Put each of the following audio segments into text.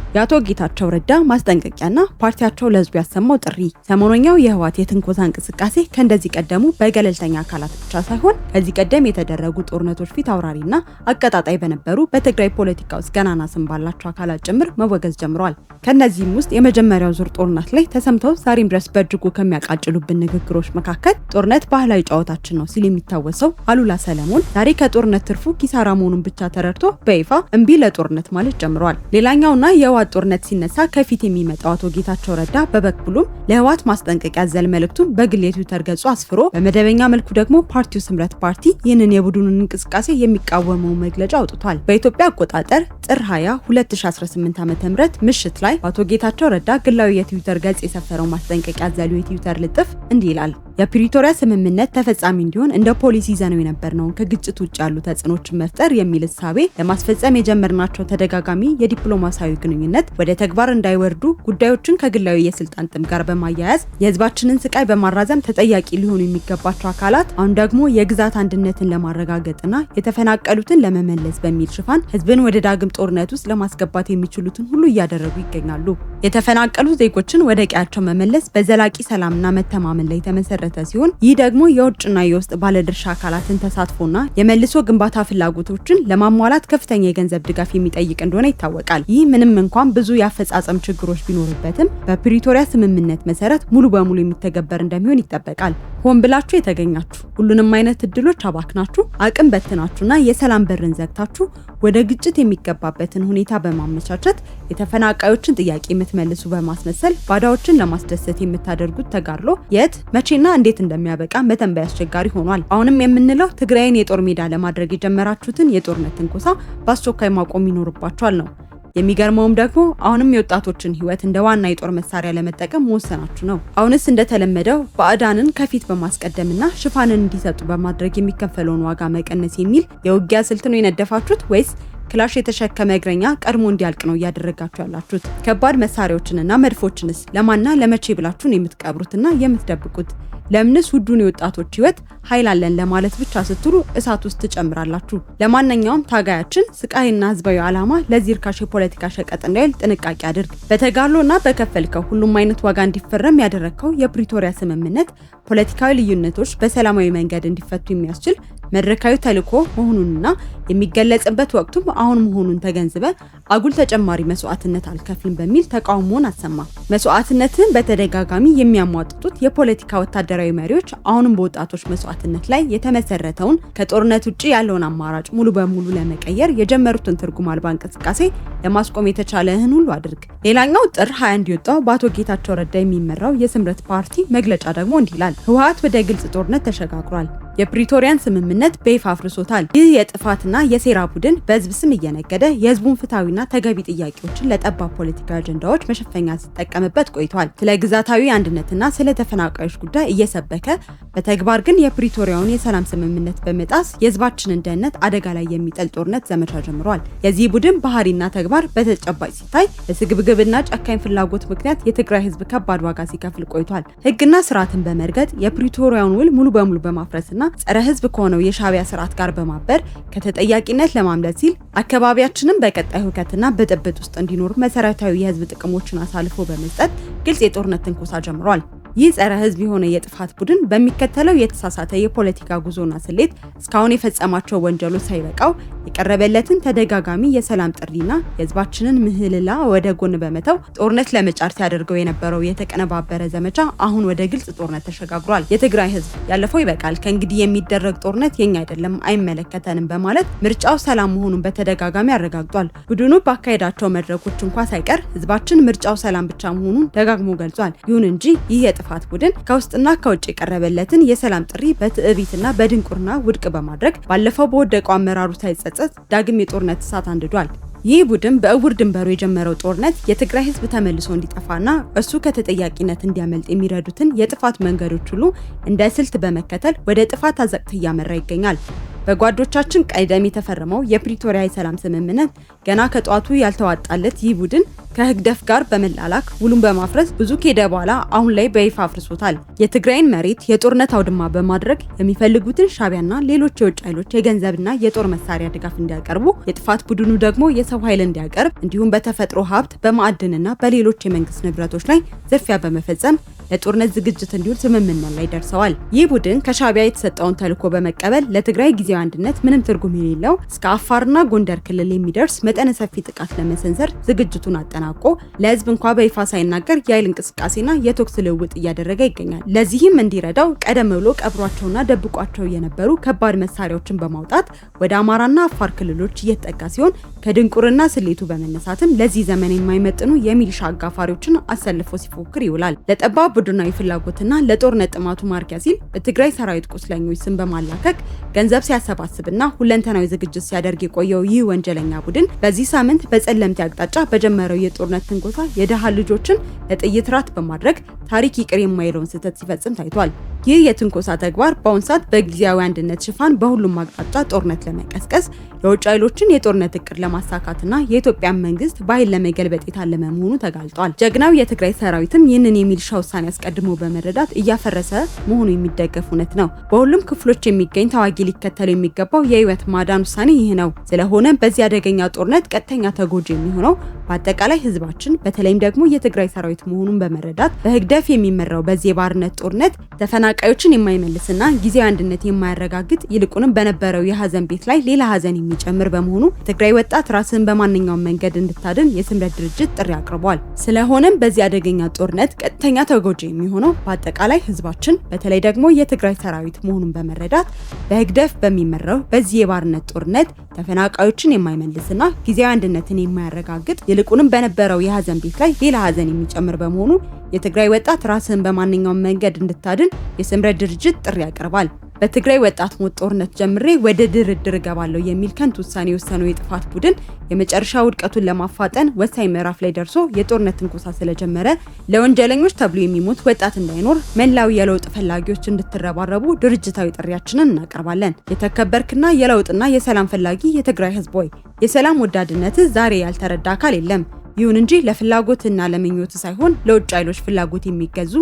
የአቶ ጌታቸው ረዳ ማስጠንቀቂያና ፓርቲያቸው ለህዝብ ያሰማው ጥሪ። ሰሞነኛው የህወሓት የትንኮሳ እንቅስቃሴ ከእንደዚህ ቀደሙ በገለልተኛ አካላት ብቻ ሳይሆን ከዚህ ቀደም የተደረጉ ጦርነቶች ፊት አውራሪና አቀጣጣይ በነበሩ በትግራይ ፖለቲካ ውስጥ ገናና ስም ባላቸው አካላት ጭምር መወገዝ ጀምሯል። ከነዚህም ውስጥ የመጀመሪያው ዙር ጦርነት ላይ ተሰምተው ዛሬም ድረስ በእጅጉ ከሚያቃጭሉብን ንግግሮች መካከል ጦርነት ባህላዊ ጨዋታችን ነው ሲል የሚታወሰው አሉላ ሰለሞን ዛሬ ከጦርነት ትርፉ ኪሳራ መሆኑን ብቻ ተረድቶ በይፋ እምቢ ለጦርነት ማለት ጀምሯል። ሌላኛውና የህወሓት ጦርነት ሲነሳ ከፊት የሚመጣው አቶ ጌታቸው ረዳ በበኩሉም ለህወሓት ማስጠንቀቂያ ዘል መልእክቱን በግል የትዊተር ገጹ አስፍሮ በመደበኛ መልኩ ደግሞ ፓርቲው ስምረት ፓርቲ ይህንን የቡድኑን እንቅስቃሴ የሚቃወመው መግለጫ አውጥቷል። በኢትዮጵያ አቆጣጠር ጥር 20 2018 ዓ.ም ምሽት ላይ አቶ ጌታቸው ረዳ ግላዊ የትዊተር ገጽ የሰፈረው ማስጠንቀቂያ ዘሉ የትዊተር ልጥፍ እንዲህ ይላል። የፕሪቶሪያ ስምምነት ተፈጻሚ እንዲሆን እንደ ፖሊሲ ይዘነው የነበርነውን ከግጭት ውጭ ያሉ ተጽዕኖችን መፍጠር የሚል እሳቤ ለማስፈጸም የጀመርናቸው ተደጋጋሚ የዲፕሎማሲያዊ ግንኙነት ወደ ተግባር እንዳይወርዱ ጉዳዮችን ከግላዊ የስልጣን ጥም ጋር በማያያዝ የህዝባችንን ስቃይ በማራዘም ተጠያቂ ሊሆኑ የሚገባቸው አካላት አሁን ደግሞ የግዛት አንድነትን ለማረጋገጥና የተፈናቀሉትን ለመመለስ በሚል ሽፋን ህዝብን ወደ ዳግም ጦርነት ውስጥ ለማስገባት የሚችሉትን ሁሉ እያደረጉ ይገኛሉ። የተፈናቀሉ ዜጎችን ወደ ቀያቸው መመለስ በዘላቂ ሰላምና መተማመን ላይ ተመሰረተ ሲሆን ይህ ደግሞ የውጭና የውስጥ ባለድርሻ አካላትን ተሳትፎና የመልሶ ግንባታ ፍላጎቶችን ለማሟላት ከፍተኛ የገንዘብ ድጋፍ የሚጠይቅ እንደሆነ ይታወቃል። ይህ ምንም እንኳን ብዙ የአፈጻጸም ችግሮች ቢኖርበትም በፕሪቶሪያ ስምምነት መሰረት ሙሉ በሙሉ የሚተገበር እንደሚሆን ይጠበቃል። ሆን ብላችሁ የተገኛችሁ ሁሉንም አይነት እድሎች አባክናችሁ አቅም በትናችሁና የሰላም በርን ዘግታችሁ ወደ ግጭት የሚገባበትን ሁኔታ በማመቻቸት የተፈናቃዮችን ጥያቄ የምትመልሱ በማስመሰል ባዳዎችን ለማስደሰት የምታደርጉት ተጋድሎ የት መቼና እንዴት እንደሚያበቃ መተንበይ አስቸጋሪ ሆኗል። አሁንም የምንለው ትግራይን የጦር ሜዳ ለማድረግ የጀመራችሁትን የጦርነት ትንኮሳ በአስቸኳይ ማቆም ይኖርባችኋል ነው። የሚገርመውም ደግሞ አሁንም የወጣቶችን ህይወት እንደ ዋና የጦር መሳሪያ ለመጠቀም መወሰናችሁ ነው። አሁንስ እንደተለመደው ባዕዳንን ከፊት በማስቀደምና ሽፋንን እንዲሰጡ በማድረግ የሚከፈለውን ዋጋ መቀነስ የሚል የውጊያ ስልት ነው የነደፋችሁት ወይስ ክላሽ የተሸከመ እግረኛ ቀድሞ እንዲያልቅ ነው እያደረጋችሁ ያላችሁት? ከባድ መሳሪያዎችንና መድፎችንስ ለማና ለመቼ ብላችሁን የምትቀብሩትና የምትደብቁት? ለምንስ ውዱን የወጣቶች ህይወት ኃይል አለን ለማለት ብቻ ስትሉ እሳት ውስጥ ትጨምራላችሁ? ለማንኛውም ታጋያችን ስቃይና ህዝባዊ ዓላማ ለዚህ ርካሽ የፖለቲካ ሸቀጥ እንዳይል ጥንቃቄ አድርግ። በተጋድሎና በከፈልከው ሁሉም አይነት ዋጋ እንዲፈረም ያደረግከው የፕሪቶሪያ ስምምነት ፖለቲካዊ ልዩነቶች በሰላማዊ መንገድ እንዲፈቱ የሚያስችል መድረካዊ ተልዕኮ መሆኑንና የሚገለጽበት ወቅቱም አሁን መሆኑን ተገንዝበ አጉል ተጨማሪ መስዋዕትነት አልከፍልም በሚል ተቃውሞን አሰማ። መስዋዕትነትን በተደጋጋሚ የሚያሟጥጡት የፖለቲካ ወታደራዊ መሪዎች አሁንም በወጣቶች መስዋዕትነት ላይ የተመሰረተውን ከጦርነት ውጪ ያለውን አማራጭ ሙሉ በሙሉ ለመቀየር የጀመሩትን ትርጉም አልባ እንቅስቃሴ ለማስቆም የተቻለህን ሁሉ አድርግ። ሌላኛው ጥር 20 እንዲወጣው በአቶ ጌታቸው ረዳ የሚመራው የስምረት ፓርቲ መግለጫ ደግሞ እንዲህ ይላል። ህወሓት ወደ ግልጽ ጦርነት ተሸጋግሯል። የፕሪቶሪያን ስምምነት በይፋ አፍርሶታል። ይህ የጥፋትና የሴራ ቡድን በህዝብ ስም እየነገደ የህዝቡን ፍትሐዊና ተገቢ ጥያቄዎችን ለጠባብ ፖለቲካዊ አጀንዳዎች መሸፈኛ ሲጠቀምበት ቆይቷል። ስለ ግዛታዊ አንድነትና ስለ ተፈናቃዮች ጉዳይ እየሰበከ በተግባር ግን የፕሪቶሪያውን የሰላም ስምምነት በመጣስ የህዝባችንን ደህንነት አደጋ ላይ የሚጥል ጦርነት ዘመቻ ጀምሯል። የዚህ ቡድን ባህሪና ተግባር በተጨባጭ ሲታይ በስግብግብና ጨካኝ ፍላጎት ምክንያት የትግራይ ህዝብ ከባድ ዋጋ ሲከፍል ቆይቷል። ህግና ስርዓትን በመርገጥ የፕሪቶሪያውን ውል ሙሉ በሙሉ በማፍረስና ጸረ ህዝብ ከሆነው የሻዕቢያ ስርዓት ጋር በማበር ከተጠያቂነት ለማምለጥ ሲል አካባቢያችንን በቀጣይ ሁከትና በጥብጥ ውስጥ እንዲኖር መሰረታዊ የህዝብ ጥቅሞችን አሳልፎ በመስጠት ግልጽ የጦርነት ትንኮሳ ጀምሯል። ይህ ጸረ ህዝብ የሆነ የጥፋት ቡድን በሚከተለው የተሳሳተ የፖለቲካ ጉዞና ስሌት እስካሁን የፈጸማቸው ወንጀሎች ሳይበቃው የቀረበለትን ተደጋጋሚ የሰላም ጥሪና የህዝባችንን ምህልላ ወደ ጎን በመተው ጦርነት ለመጫር ሲያደርገው የነበረው የተቀነባበረ ዘመቻ አሁን ወደ ግልጽ ጦርነት ተሸጋግሯል። የትግራይ ህዝብ ያለፈው ይበቃል፣ ከእንግዲህ የሚደረግ ጦርነት የኛ አይደለም፣ አይመለከተንም በማለት ምርጫው ሰላም መሆኑን በተደጋጋሚ አረጋግጧል። ቡድኑ ባካሄዳቸው መድረኮች እንኳን ሳይቀር ህዝባችን ምርጫው ሰላም ብቻ መሆኑን ደጋግሞ ገልጿል። ይሁን እንጂ ይህ የጥፋት ቡድን ከውስጥና ከውጭ የቀረበለትን የሰላም ጥሪ በትዕቢትና በድንቁርና ውድቅ በማድረግ ባለፈው በወደቀው አመራሩ ሳይጸጸት ዳግም የጦርነት እሳት አንድዷል። ይህ ቡድን በእውር ድንበሩ የጀመረው ጦርነት የትግራይ ህዝብ ተመልሶ እንዲጠፋና እሱ ከተጠያቂነት እንዲያመልጥ የሚረዱትን የጥፋት መንገዶች ሁሉ እንደ ስልት በመከተል ወደ ጥፋት አዘቅት እያመራ ይገኛል። በጓዶቻችን ቀደም የተፈረመው የፕሪቶሪያ የሰላም ስምምነት ገና ከጧቱ ያልተዋጣለት ይህ ቡድን ከህግደፍ ጋር በመላላክ ውሉን በማፍረስ ብዙ ከሄደ በኋላ አሁን ላይ በይፋ አፍርሶታል። የትግራይን መሬት የጦርነት አውድማ በማድረግ የሚፈልጉትን ሻዕቢያና ሌሎች የውጭ ኃይሎች የገንዘብና የጦር መሳሪያ ድጋፍ እንዲያቀርቡ፣ የጥፋት ቡድኑ ደግሞ የሰው ኃይል እንዲያቀርብ እንዲሁም በተፈጥሮ ሀብት በማዕድንና በሌሎች የመንግስት ንብረቶች ላይ ዝርፊያ በመፈጸም ለጦርነት ዝግጅት እንዲውል ስምምነት ላይ ደርሰዋል። ይህ ቡድን ከሻዕቢያ የተሰጠውን ተልዕኮ በመቀበል ለትግራይ ጊዜያዊ አንድነት ምንም ትርጉም የሌለው እስከ አፋርና ጎንደር ክልል የሚደርስ መጠነ ሰፊ ጥቃት ለመሰንዘር ዝግጅቱን አጠናቆ ለህዝብ እንኳ በይፋ ሳይናገር የኃይል እንቅስቃሴና የተኩስ ልውውጥ እያደረገ ይገኛል። ለዚህም እንዲረዳው ቀደም ብሎ ቀብሯቸውና ደብቋቸው የነበሩ ከባድ መሳሪያዎችን በማውጣት ወደ አማራና አፋር ክልሎች እየተጠጋ ሲሆን ከድንቁርና ስሌቱ በመነሳትም ለዚህ ዘመን የማይመጥኑ የሚሊሻ አጋፋሪዎችን አሰልፎ ሲፎክር ይውላል። ለጠባብ ቡድናዊ ፍላጎትና ለጦርነት ጥማቱ ማርኪያ ሲል በትግራይ ሰራዊት ቁስለኞች ስም በማላከክ ገንዘብ ሲያሰባስብና ሁለንተናዊ ዝግጅት ሲያደርግ የቆየው ይህ ወንጀለኛ ቡድን በዚህ ሳምንት በጸለምቲ አቅጣጫ በጀመረው የጦርነት ትንኮሳ የደሃ ልጆችን ለጥይት ራት በማድረግ ታሪክ ይቅር የማይለውን ስህተት ሲፈጽም ታይቷል። ይህ የትንኮሳ ተግባር በአሁኑ ሰዓት በጊዜያዊ አንድነት ሽፋን በሁሉም አቅጣጫ ጦርነት ለመቀስቀስ የውጭ ኃይሎችን የጦርነት እቅድ ለማሳካትና የኢትዮጵያ መንግስት በኃይል ለመገልበጥ የታለመ መሆኑ ተጋልጧል። ጀግናው የትግራይ ሰራዊትም ይህንን የሚሊሻ ውሳኔ አስቀድሞ በመረዳት እያፈረሰ መሆኑ የሚደገፍ እውነት ነው። በሁሉም ክፍሎች የሚገኝ ተዋጊ ሊከተለው የሚገባው የህይወት ማዳን ውሳኔ ይህ ነው። ስለሆነም በዚህ አደገኛ ጦርነት ቀጥተኛ ተጎጂ የሚሆነው በአጠቃላይ ህዝባችን በተለይም ደግሞ የትግራይ ሰራዊት መሆኑን በመረዳት በህግደፍ የሚመራው በዚህ የባርነት ጦርነት ተፈናቃዮችን የማይመልስና ጊዜያዊ አንድነት የማያረጋግጥ ይልቁንም በነበረው የሀዘን ቤት ላይ ሌላ ሀዘን የሚጨምር በመሆኑ የትግራይ ወጣት ራስን በማንኛውም መንገድ እንድታድን የስምረት ድርጅት ጥሪ አቅርቧል። ስለሆነም በዚህ አደገኛ ጦርነት ቀጥተኛ ተጎጂ የሚሆነው በአጠቃላይ ህዝባችን በተለይ ደግሞ የትግራይ ሰራዊት መሆኑን በመረዳት በህግደፍ በሚመራው በዚህ የባርነት ጦርነት ተፈናቃዮችን የማይመልስና ጊዜያዊ አንድነትን የማያረጋግጥ ይልቁንም በነበረው የሀዘን ቤት ላይ ሌላ ሀዘን የሚጨምር በመሆኑ የትግራይ ወጣት ራስን በማንኛውም መንገድ እንድታድን የስምረት ድርጅት ጥሪ ያቀርባል። በትግራይ ወጣት ሞት ጦርነት ጀምሬ ወደ ድርድር እገባለሁ የሚል ከንቱ ውሳኔ የወሰነው የጥፋት ቡድን የመጨረሻ ውድቀቱን ለማፋጠን ወሳኝ ምዕራፍ ላይ ደርሶ የጦርነት ትንኮሳ ስለጀመረ ለወንጀለኞች ተብሎ የሚሞት ወጣት እንዳይኖር መላው የለውጥ ፈላጊዎች እንድትረባረቡ ድርጅታዊ ጥሪያችንን እናቀርባለን። የተከበርክና የለውጥና የሰላም ፈላጊ የትግራይ ህዝብ ሆይ የሰላም ወዳድነት ዛሬ ያልተረዳ አካል የለም። ይሁን እንጂ ለፍላጎትና ለምኞት ሳይሆን ለውጭ ኃይሎች ፍላጎት የሚገዙ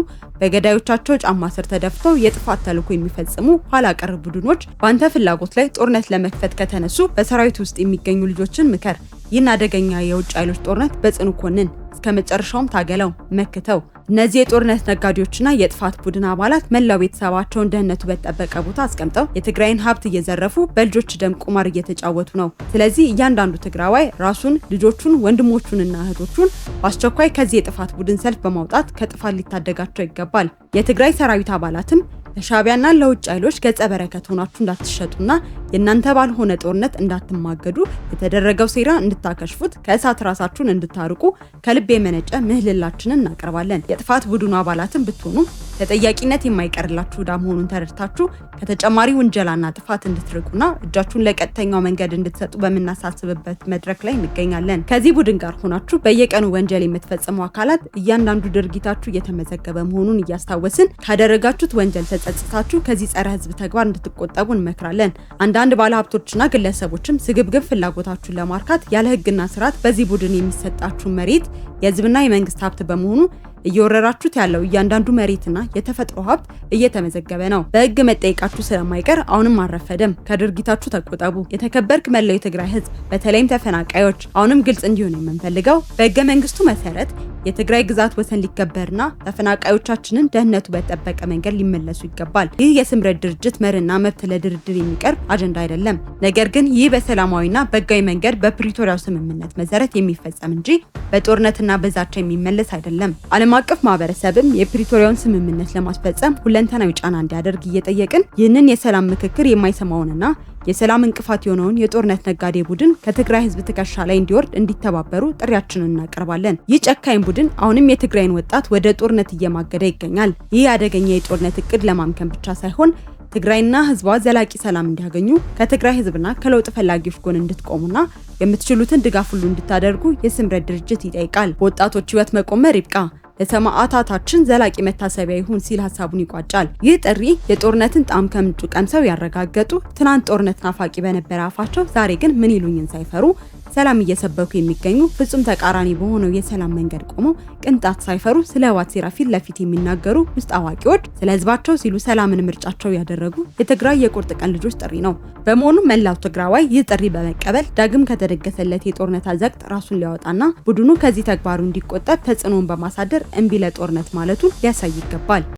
በገዳዮቻቸው ጫማ ስር ተደፍተው የጥፋት ተልዕኮ የሚፈጽሙ ኋላ ቀር ቡድኖች በአንተ ፍላጎት ላይ ጦርነት ለመክፈት ከተነሱ በሰራዊት ውስጥ የሚገኙ ልጆችን ምከር። ይህን አደገኛ የውጭ ኃይሎች ጦርነት በጽኑ ኮንን፣ እስከ መጨረሻውም ታገለው፣ መክተው። እነዚህ የጦርነት ነጋዴዎችና የጥፋት ቡድን አባላት መላው ቤተሰባቸውን ደህንነቱ በተጠበቀ ቦታ አስቀምጠው የትግራይን ሀብት እየዘረፉ በልጆች ደም ቁማር እየተጫወቱ ነው። ስለዚህ እያንዳንዱ ትግራዋይ ራሱን፣ ልጆቹን፣ ወንድሞቹንና እህቶቹን በአስቸኳይ ከዚህ የጥፋት ቡድን ሰልፍ በማውጣት ከጥፋት ሊታደጋቸው ይገባል። የትግራይ ሰራዊት አባላትም ለሻዕቢያና ለውጭ ኃይሎች ገጸ በረከት ሆናችሁ እንዳትሸጡና የእናንተ ባልሆነ ጦርነት እንዳትማገዱ የተደረገው ሴራ እንድታከሽፉት ከእሳት ራሳችሁን እንድታርቁ ከልብ የመነጨ ምህልላችንን እናቀርባለን። የጥፋት ቡድኑ አባላትን ብትሆኑ ተጠያቂነት የማይቀርላችሁ ዕዳ መሆኑን ተረድታችሁ ከተጨማሪ ውንጀላና ጥፋት እንድትርቁና እጃችሁን ለቀጥተኛው መንገድ እንድትሰጡ በምናሳስብበት መድረክ ላይ እንገኛለን። ከዚህ ቡድን ጋር ሆናችሁ በየቀኑ ወንጀል የምትፈጽሙ አካላት እያንዳንዱ ድርጊታችሁ እየተመዘገበ መሆኑን እያስታወስን ካደረጋችሁት ወንጀል ተጸጽታችሁ ከዚህ ጸረ ህዝብ ተግባር እንድትቆጠቡ እንመክራለን። አንዳንድ ባለሀብቶችና ግለሰቦችም ስግብግብ ፍላጎታችሁን ለማርካት ያለ ህግና ስርዓት በዚህ ቡድን የሚሰጣችሁ መሬት የህዝብና የመንግስት ሀብት በመሆኑ እየወረራችሁት ያለው እያንዳንዱ መሬትና የተፈጥሮ ሀብት እየተመዘገበ ነው። በህግ መጠየቃችሁ ስለማይቀር አሁንም አልረፈደም። ከድርጊታችሁ ተቆጠቡ። የተከበርክ መላው የትግራይ ህዝብ በተለይም ተፈናቃዮች፣ አሁንም ግልጽ እንዲሆን የምንፈልገው በህገ መንግስቱ መሰረት የትግራይ ግዛት ወሰን ሊከበርና ተፈናቃዮቻችንን ደህንነቱ በተጠበቀ መንገድ ሊመለሱ ይገባል። ይህ የስምረት ድርጅት መርህና መብት ለድርድር የሚቀርብ አጀንዳ አይደለም። ነገር ግን ይህ በሰላማዊና በህጋዊ መንገድ በፕሪቶሪያው ስምምነት መሰረት የሚፈጸም እንጂ በጦርነትና በዛቻ የሚመለስ አይደለም። ዓለም አቀፍ ማህበረሰብም የፕሪቶሪያውን ስምምነት ለማስፈጸም ሁለንተናዊ ጫና እንዲያደርግ እየጠየቅን ይህንን የሰላም ምክክር የማይሰማውንና የሰላም እንቅፋት የሆነውን የጦርነት ነጋዴ ቡድን ከትግራይ ህዝብ ትከሻ ላይ እንዲወርድ እንዲተባበሩ ጥሪያችንን እናቀርባለን። ይህ ጨካኝ ቡድን አሁንም የትግራይን ወጣት ወደ ጦርነት እየማገደ ይገኛል። ይህ አደገኛ የጦርነት እቅድ ለማምከን ብቻ ሳይሆን ትግራይና ህዝቧ ዘላቂ ሰላም እንዲያገኙ ከትግራይ ህዝብና ከለውጥ ፈላጊዎች ጎን እንድትቆሙና የምትችሉትን ድጋፍ ሁሉ እንድታደርጉ የስምረት ድርጅት ይጠይቃል። በወጣቶች ህይወት መቆመር ይብቃ። ለሰማዕታታችን ዘላቂ መታሰቢያ ይሁን ሲል ሀሳቡን ይቋጫል። ይህ ጥሪ የጦርነትን ጣዕም ከምንጩ ቀምሰው ያረጋገጡ፣ ትናንት ጦርነት ናፋቂ በነበረ አፋቸው ዛሬ ግን ምን ይሉኝን ሳይፈሩ ሰላም እየሰበኩ የሚገኙ፣ ፍጹም ተቃራኒ በሆነው የሰላም መንገድ ቆመው ቅንጣት ሳይፈሩ ስለ ህወሓት ሴራ ፊት ለፊት የሚናገሩ ውስጥ አዋቂዎች፣ ስለ ህዝባቸው ሲሉ ሰላምን ምርጫቸው ያደረጉ የትግራይ የቁርጥ ቀን ልጆች ጥሪ ነው። በመሆኑም መላው ትግራዋይ ይህ ጥሪ በመቀበል ዳግም ከተደገሰለት የጦርነት አዘቅት ራሱን ሊያወጣና ቡድኑ ከዚህ ተግባሩ እንዲቆጠብ ተጽዕኖን በማሳደር እምቢ ለጦርነት ማለቱን ሊያሳይ ይገባል።